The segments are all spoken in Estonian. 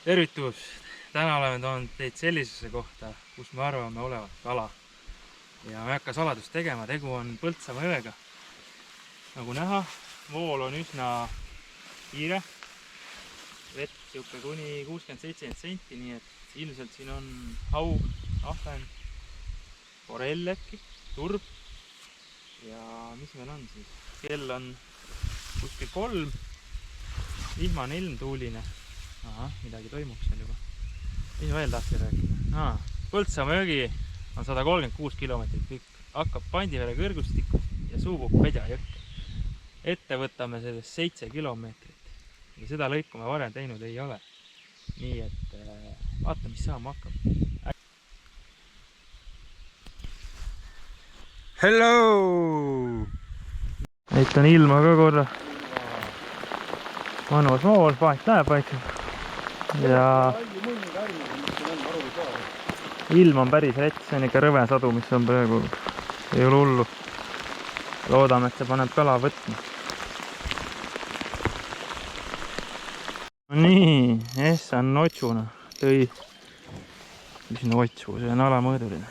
Tervitus! Täna oleme toonud teid sellisesse kohta, kus me arvame olevat kala. Ja me ei hakka saladust tegema, tegu on Põltsamaa jõega. Nagu näha, vool on üsna kiire. Vett siuke kuni 60-70 senti, nii et ilmselt siin on haug, ahven, forell äkki, turb. Ja mis meil on siis? Kell on kuskil 3, vihmane ilm, tuuline. Aha, midagi toimub seal juba. Mis ma veel tahtsin rääkida? Põltsamaa jõgi on 136 kilomeetrit pikk. Hakkab Pandivere kõrgustikust ja suubub Pedja jõkke. Ette võtame sellest 7 kilomeetrit. Ja seda lõiku me varem teinud ei ole. Nii et vaata, mis saama hakkab. Hello! Näitan ilma ka korra. Manus mool, paat läheb vaikselt. Ja ilm on päris rets, see on ikka rõve sadu, mis on praegu. Ei ole hullu. Loodame, et see paneb kala võtma. Nii, Essan notsuna tõi. Mis notsu, see on alamõõduline.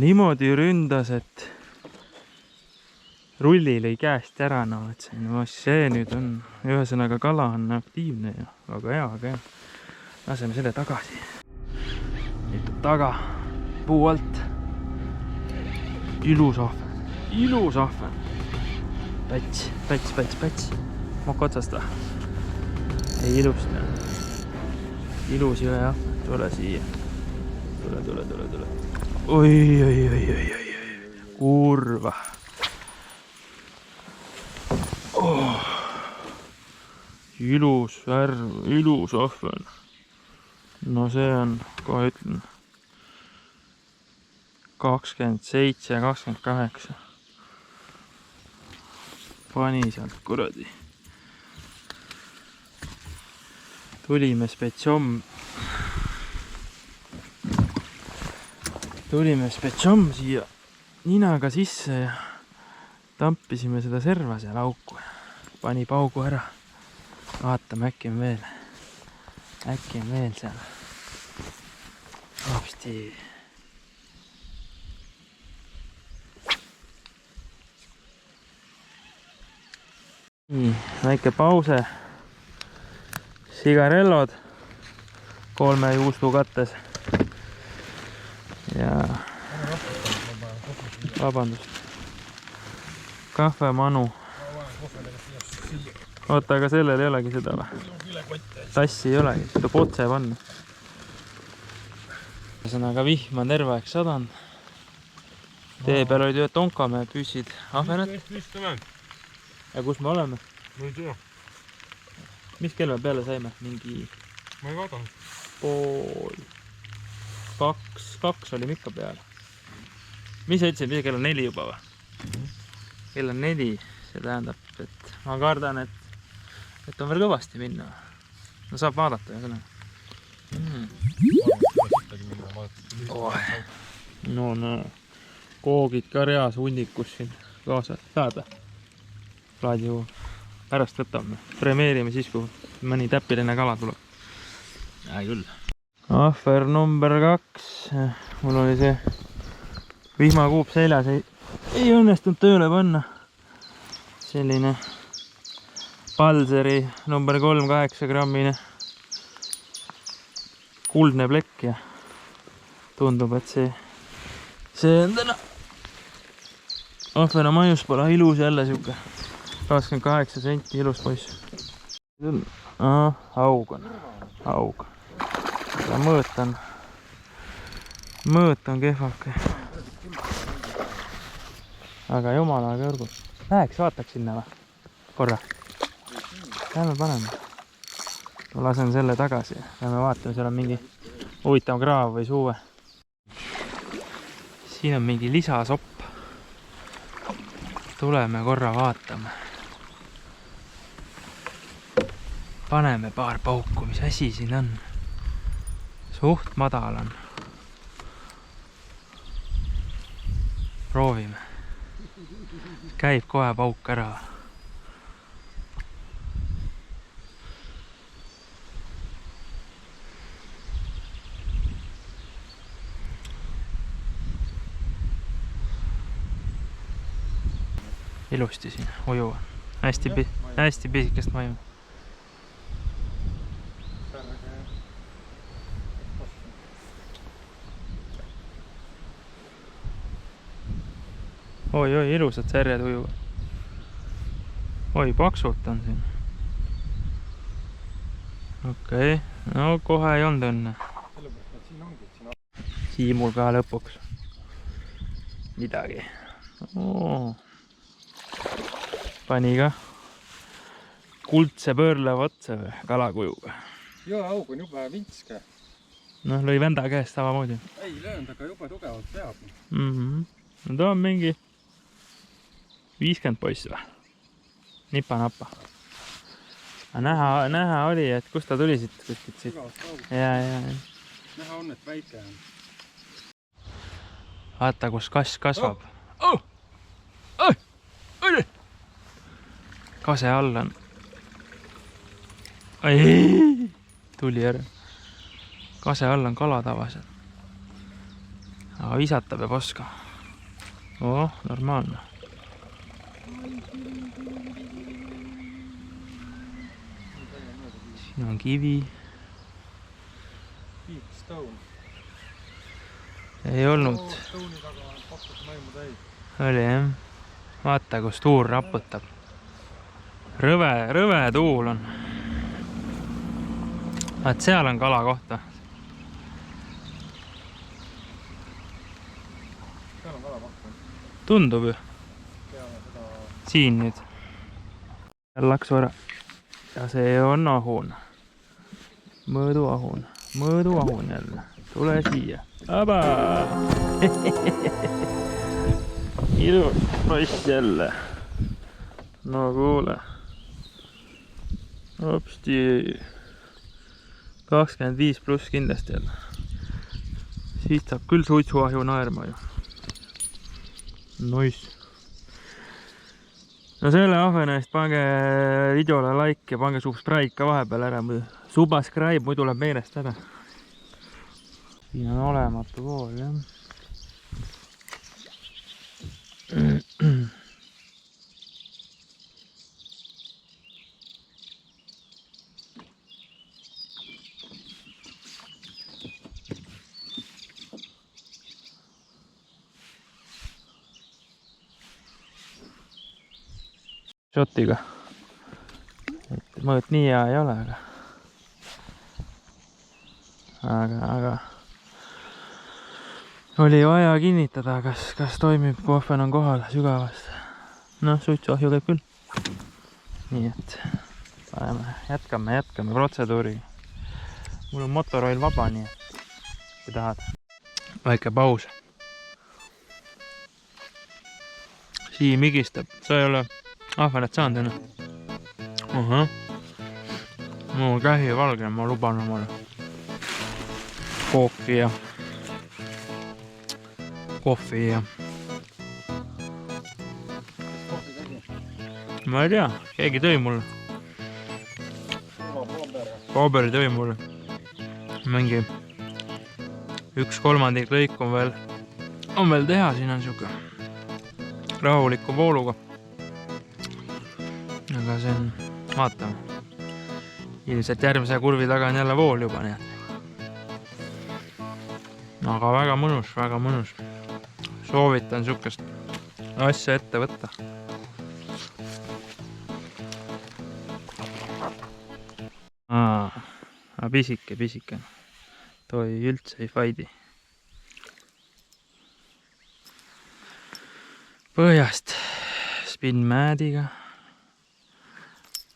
Niimoodi ründas, et rulli lõi käest ära, no et see nüüd on, ühesõnaga kala on aktiivne ja väga hea. Laseme selle tagasi. Nüüd taga, puu alt. Ilus ahven. Päts. Mokka otsast või? Ei ilusti. Ilus jõe ahven, tule siia. Tule. Oi. Kurva. Ilus värv, ilus ahven. No see on, kohe ütlen, 27, 28. Pani sealt kuradi. Tulime spetšom siia ninaga sisse ja tampisime seda serva seal auku. Pani paugu ära. Vaatame, äkki on veel seal. Hopsti. Nii, väike pause. Sigarellod 3 juustu kattes. Ja vabandust. Kahvemanu. Oota, aga sellel ei olegi seda või? Tassi ei olegi, seda potse panna. Ühesõnaga vihm on terve aeg sadanud. Tee peal olid ühe Tonkamäe püüsid ahvenat. Ja kus me oleme? Ma ei tea. Mis kell me peale saime? Mingi... Ma ei vaadanud. Pool... 2 oli ikka peale. Mis sa ütlesid, kell on 4 juba või? Kell on 4, see tähendab, et ma kardan, et on veel kõvasti minna. No saab vaadata ja sõna. No, koogid ka reas hundikus siin kaasa. Saada. Plaadi juhu. Pärast võtame. Premeerime siis, kui mõni täpiline kala tuleb. Ja küll. Ahver number 2. Mul oli see vihmakuup seljas. Ei õnnestunud tööle panna. Selline Palseri number 3 8 grammine kuldne plekk ja tundub, et see on täna ahvena maius pole ilus jälle siuke 28 senti ilus poiss. Haug on. Ja mõõt on kehvake. Aga jumalaga õrgud. Läheks vaataks sinna või? Korra. Lähme paneme. Ma lasen selle tagasi. Lähme vaatame, seal on mingi huvitav kraav või suve. Siin on mingi lisasopp. Tuleme korra vaatame. Paneme paar pauku, mis asi siin on. Suht madal on. Proovime. Käib kohe pauk ära. ilusti siin ujuvad. Hästi pisikest maju. Oi, ilusad särjed ujuvad. Oi, paksult on siin. Okei, no kohe ei olnud õnne. Siimul ka lõpuks midagi. Pani ka kuldse pöörleva otsa või kalakujuga. Joo, aug on juba vintske. Noh, lõi venda käest samamoodi. Ei löönud, aga juba tugevalt peab. No ta on mingi 50 poiss või? Nipa-napa. Näha oli, et kust ta tuli siit kuskilt siit. Ja. Näha on, et väike on. Vaata, kus kass kasvab. Kase all on. Tuli ära. Kase all on kala tavaliselt. Aga visata peab oskama. Normaalne. Siin on kivi. Ei olnud. Oli jah. Vaata, kus tuul raputab. Rõve tuul on. Vaat seal on kala kohta. Tundub ju. Siin nüüd. Läks ära. Ja see on ahun. Mõõduahun jälle. Tule siia. Aba! Ilus poiss jälle. No kuule. Hopsti. 25 pluss kindlasti jälle. Siit saab küll suitsuahju naerma ju. Nois. No selle ahvena eest pange videole like ja pange subscribe ka vahepeal ära. Subscribe, muidu läheb meelest ära. Siin on olematu vool, jah. Shotiga. Mõõt nii hea ei ole, aga oli vaja kinnitada, kas toimib, kui ahven on kohal sügavast. Noh, suitsuahju käib küll. Nii et jätkame protseduuriga. Mul on motoroll vaba, nii et kui tahad. Väike paus. Siim higistab, sa ei ole ahvenet saanud enne. Mul kähi valge, ma luban omale kooki ja kohvi ja ma ei tea, keegi tõi mulle. Paaberi tõi mulle. Mingi 1/3 lõik on veel teha, siin on siuke rahuliku vooluga. Aga see on, vaatame. Ilmselt järgmise kurvi taga on jälle vool juba, nii et. Aga väga mõnus. Soovitan siukest asja ette võtta. Pisike. Toi üldse ei faidi. Põhjast spinmäediga.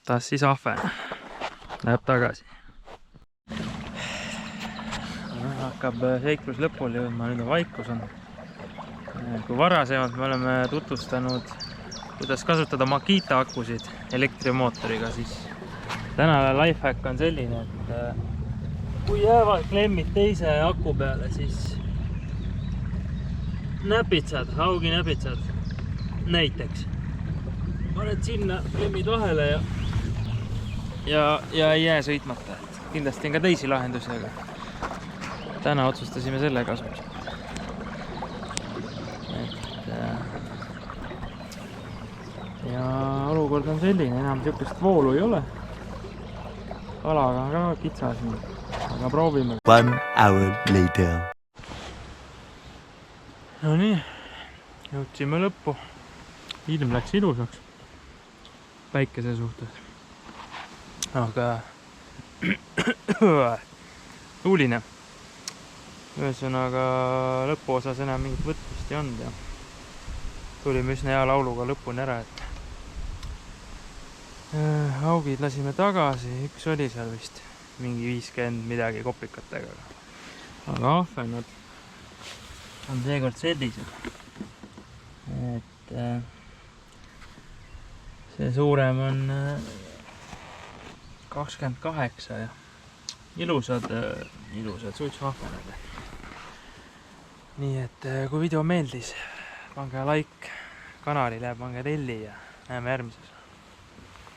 Tas siis ahven. Läheb tagasi. Hakkab seiklus lõpul jõudma, nüüd on vaikus on. Kui varasemalt me oleme tutvustanud, kuidas kasutada Makita akusid elektrimootoriga, siis tänane lifehack on selline, et kui jäävad klemmid teise aku peale, siis näpitsad, auginäpitsad näiteks. Paned sinna klemmid vahele ja ei jää sõitmata. Kindlasti on ka teisi lahendusi, aga täna otsustasime selle kasuks. olukord on selline, enam niisugust voolu ei ole. Kalaga on ka kitsas nüüd, aga proovime. 1 hour later. No nii, jõudsime lõppu. Ilm läks ilusaks päikese suhtes. Aga tuuline. Ühesõnaga lõpuosas enam mingit võtmist ei olnud ja tulime üsna hea lauluga lõpuni ära, et haugid lasime tagasi, üks oli seal vist mingi 50 midagi kopikatega. Aga ahvenad on seekord sellised, et see suurem on 28 ja ilusad suitsuahvenad. Nii et kui video meeldis, pange like kanalile, pange telli ja näeme järgmises.